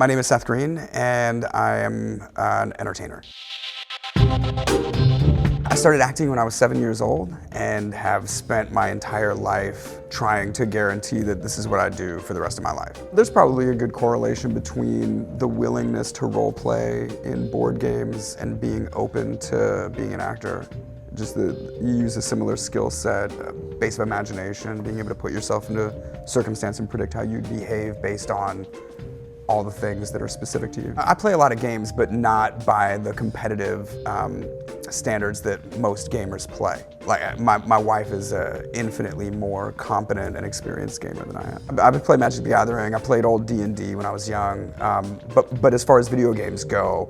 My name is Seth Green, and I am an entertainer. I started acting when I was 7 years old and have spent my entire life trying to guarantee that this is what I do for the rest of my life. There's probably a good correlation between the willingness to role play in board games and being open to being an actor. Just that you use a similar skill set, base of imagination, being able to put yourself into circumstance and predict how you'd behave based on all the things that are specific to you. I play a lot of games, but not by the competitive standards that most gamers play. Like my wife is an infinitely more competent and experienced gamer than I am. I've played Magic the Gathering, I played old D&D when I was young, but as far as video games go,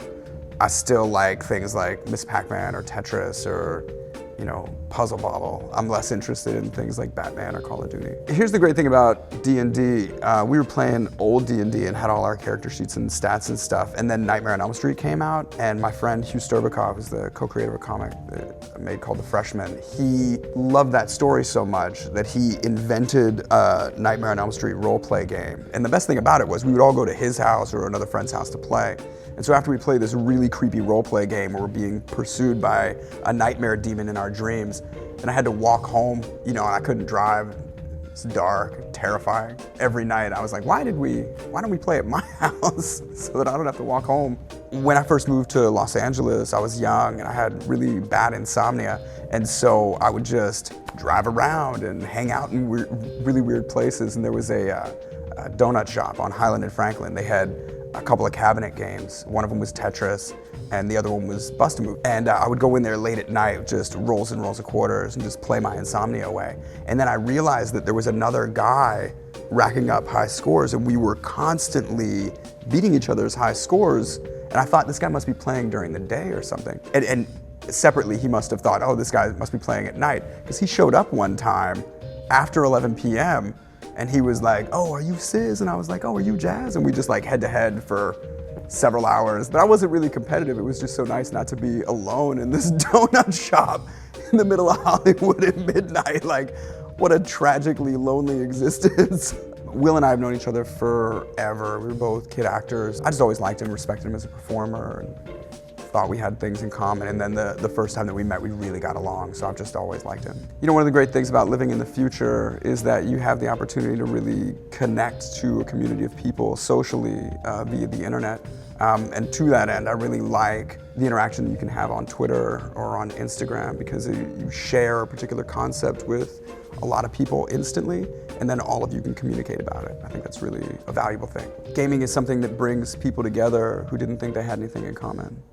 I still like things like Miss Pac-Man or Tetris or, you know, Puzzle Bobble. I'm less interested in things like Batman or Call of Duty. Here's the great thing about D&D. We were playing old D&D and had all our character sheets and stats and stuff, and then Nightmare on Elm Street came out, and my friend Hugh Sterbikoff, who's the co-creator of a comic that I made called The Freshman, he loved that story so much that he invented a Nightmare on Elm Street role-play game. And the best thing about it was we would all go to his house or another friend's house to play. And so after we played this really creepy role-play game where we're being pursued by a nightmare demon in our dreams, and I had to walk home, you know, and I couldn't drive. It's dark, terrifying. Every night I was like, why don't we play at my house so that I don't have to walk home? When I first moved to Los Angeles, I was young and I had really bad insomnia. And so I would just drive around and hang out in really weird places. And there was a donut shop on Highland and Franklin. They had a couple of cabinet games. One of them was Tetris, and the other one was Bust-A-Move. And I would go in there late at night, just rolls and rolls of quarters, and just play my insomnia away. And then I realized that there was another guy racking up high scores, and we were constantly beating each other's high scores. And I thought, this guy must be playing during the day or something. And separately, he must have thought, oh, this guy must be playing at night, because he showed up one time after 11 p.m., and he was like, oh, are you Sis? And I was like, oh, are you Jazz? And we just like head to head for several hours. But I wasn't really competitive. It was just so nice not to be alone in this donut shop in the middle of Hollywood at midnight. Like, what a tragically lonely existence. Will and I have known each other forever. We were both kid actors. I just always liked him, respected him as a performer, and thought we had things in common. And then the first time that we met, we really got along, so I've just always liked him. You know, one of the great things about living in the future is that you have the opportunity to really connect to a community of people socially via the internet. And to that end, I really like the interaction that you can have on Twitter or on Instagram, because you share a particular concept with a lot of people instantly, and then all of you can communicate about it. I think that's really a valuable thing. Gaming is something that brings people together who didn't think they had anything in common.